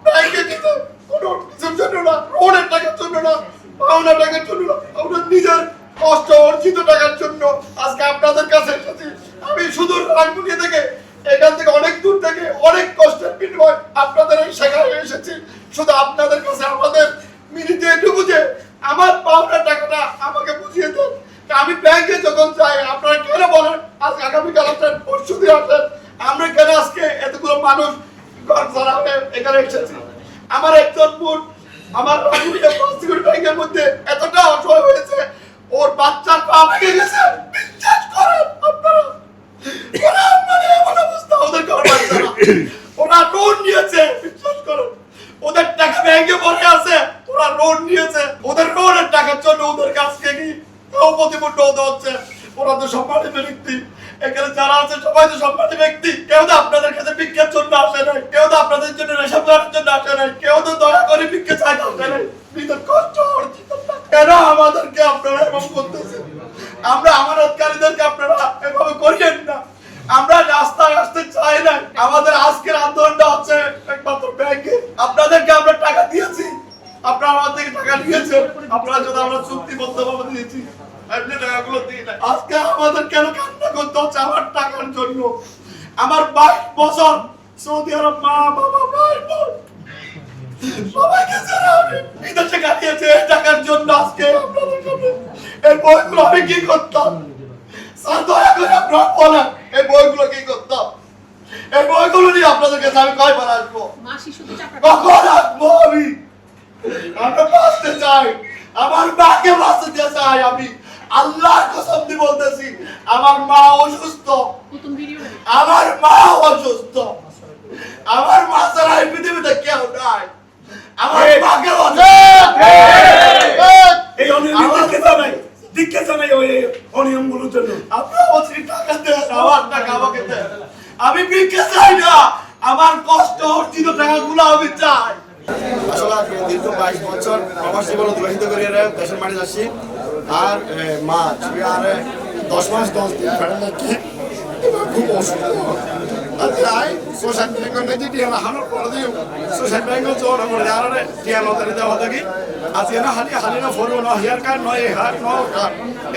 ব্যাংকে কিন্তু কোনো কিছুর জন্য না, লোনের টাকার জন্য না, পাওনা টাকার জন্য না, আমরা নিজের কষ্ট অর্জিত টাকার জন্য আজকে আপনাদের কাছে এসেছি। আমি সুদূর রাঙ্গুনিয়া থেকে, এখান থেকে অনেক দূর থেকে অনেক কষ্টের বিনিময় আপনাদের এই শাখায় এসেছি শুধু আপনাদের কাছে আমাদের মিনিটে এটুকু যে আমার পাওনা টাকাটা আমাকে বুঝিয়ে দেন। আমি ব্যাংকে যখন যাই আপনারা কেন বলেন আজকে আগামীকাল আসেন, পরশু দিন আসেন, আমরা কেন আজকে এতগুলো মানুষ ঘর ছাড়া হয়ে এখানে এসেছি? আমার একজন বোন আমার রাঙ্গুনিয়া পাঁচগুড়ি ব্যাংকের মধ্যে এতটা অসহায় হয়েছে, ওর বাচ্চার পা ভেঙে গেছে, বিশ্বাস করেন আপনারা। ওরা মানে এমন অবস্থা, ওদের ঘর বাচ্চা না, ওরা লোন নিয়েছে, বিশ্বাস করুন ওদের টাকা ব্যাংকে পড়ে আছে, ওরা লোন নিয়েছে, ওদের লোনের টাকার জন্য ওদের কাছ থেকে কেউ প্রতিপন্ন হতে হচ্ছে। ওরা তো সম্মানিত ব্যক্তি, এখানে যারা আছে সবাই তো সম্মানিত ব্যক্তি। কেউ তো আপনাদের কাছে ভিক্ষার জন্য আসে নাই, কেউ তো আপনাদের জন্য রেশন করার জন্য আসে নাই, কেউ তো দয়া করে ভিক্ষা চাইতে আসে নাই। নিজের কষ্ট অর্জিত কেন আমাদেরকে আপনারা এভাবে করতেছেন? আমরা আমানতকারীদেরকে আপনারা এভাবে করিয়েন না। আমরা রাস্তায় আসতে চাই না। আমাদের আজকের আন্দোলনটা হচ্ছে একমাত্র ব্যাংকে। আপনাদেরকে আমরা টাকা দিয়েছি, আপনারা আমাদের থেকে টাকা নিয়েছেন, আপনারা যদি আমরা চুক্তিবদ্ধভাবে দিয়েছি, এমনি টাকাগুলো দিয়ে না। আজকে আমাদের কেন কান্না করতে হচ্ছে আমার টাকার জন্য? আমার 22 বছর সৌদি আরব মা বাবা ভাই বোন সবাইকে ছেড়ে আমি বিদেশে কাটিয়েছি এই টাকার জন্য। আজকে আপনাদের সামনে এই বইগুলো আমি কি করতাম? স্যার দয়া করে আপনারা বলেন এই বইগুলো কি করতাম? এই বইগুলো নিয়ে আপনাদের কাছে আমি কয়বার আসবো? কখন আসবো? আমরা বাঁচতে চাই, আমার মাকে বাঁচতে চাই। আমি আল্লাহর কসম দিয়ে বলতেছি, আমার মা অসুস্থ, আমার মা অসুস্থ, আমার মা ছাড়া এই পৃথিবীতে কেউ নাই। আমার মাকে এই দিককে জানাই ওই অনিয়মগুলোর জন্য আপনারা বলছি টাকা দেন, আমার টাকা আমাকে দেন। আমি ভিক্ষা চাই না, আমার কষ্ট অর্জিত টাকাগুলো আমি চাই। আসলে দীর্ঘ 22 বছর প্রবাসী জীবন অতিবাহিত করে দেশের মাঠে যাচ্ছি। আর মা ছবি আর 10 মাস 10 দিন ফেরান নাকি খুব অসুস্থ। তাই সোশ্যাল মিডিয়া যে টিয়া হানোর পরে দিও সোশ্যাল মিডিয়া জোর করে আর টিয়া নদরে দেওয়া থাকি আজকে না হালি না ফোন না হেয়ার কার্ড নয় হার নয়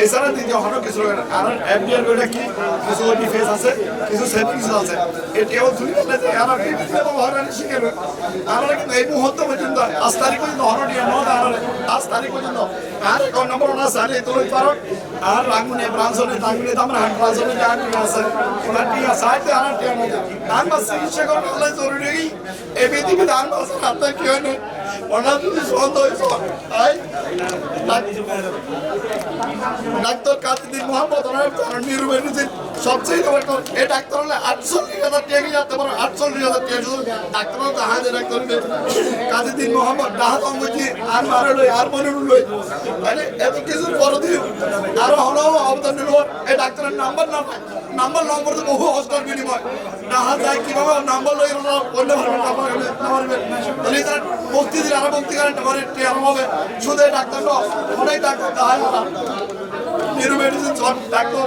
এছাড়া দ্বিতীয় হলো কিছু আর এফডিআর করে কি কিছু ডিফেন্স আছে, কিছু সেভিংস আছে, এটিও ধুই গেলে যে আর ব্যবহারানি শিখে আর কিন্তু এই মুহূর্ত পর্যন্ত 5 তারিখ পর্যন্ত হরডিয়া নয় আর 5 তারিখ পর্যন্ত আর কোন নম্বর না সালে তুই পারো আর রাঙ্গুনিয়া ব্রাঞ্চনে তাঙ্গুলে আমরা হাট ব্রাঞ্চনে যান আছে ওনা টিয়া সাইতে আর টিয়া মধ্যে দান বাস চিকিৎসা করা হলে জরুরি। এই পৃথিবী দান বাস হাতে কি হয় না ওনা যদি সন্দেহ হয় ডাক্তার কাজী মোহাম্মদ নির্বাচিত সবচেয়ে এই ডাক্তার হলে 48,000 টাকা যেতে পারে, 48,000 টাকা শুধু ডাক্তার হাজার ডাক্তার কাজী মোহাম্মদ ডাহাত অঙ্গি আর মারে লই আর মনে লই মানে এত কিছুর পর দিয়ে আরো হলো অবদান নিল। এই ডাক্তারের নাম্বার তো বহু হস্টার বিনিময় ডাহা যায় কিভাবে নাম্বার লই অন্য তাহলে তারা ভক্তি দিলে আরো ভক্তি করেন টেয়ার হবে শুধু এই ডাক্তার অনেক ডাক্তার দাহায় নিউরো মেডিসিন সব ডাক্তার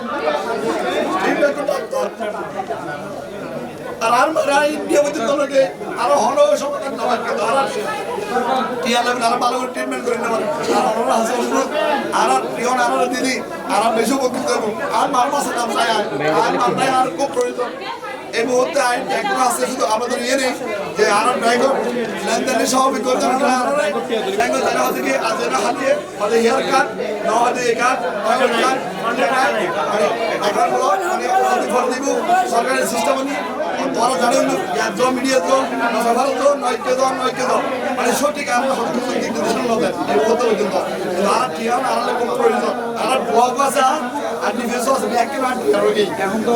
আর আর মারা ইন্ডিয়া মধ্যে তোমাকে আরো হলো সমাধান তোমাকে ধরার টিয়া লাগলে আরো ভালো করে ট্রিটমেন্ট করে নেবার আর ওরা হাসে আর প্রিয়ন আর দিদি আর বেশি উপকৃত হবো আর মার মাসে দাম চাই আর মার আর খুব প্রয়োজন। এই মুহূর্তে আইন এখন আছে শুধু আমাদের ইয়ে নেই যে আর ড্রাইভার লেনদেনের স্বাভাবিক করতে ড্রাইভার জায়গা হচ্ছে কি আজ না হাতিয়ে হলে হেয়ার কাট না হলে এই কাট এখন বলো মানে ফল দিব সরকারের সিস্টেম নিয়ে তোরা জানেন একজন মিডিয়া জন ভারত জন নয়কে জন মানে সঠিক আমরা নির্দেশন নদেন এই মুহূর্তে পর্যন্ত আর টিয়ান আর কোনো প্রয়োজন আর ব্লগ আছে আর ডিফেন্স আছে একেবারে এখন তো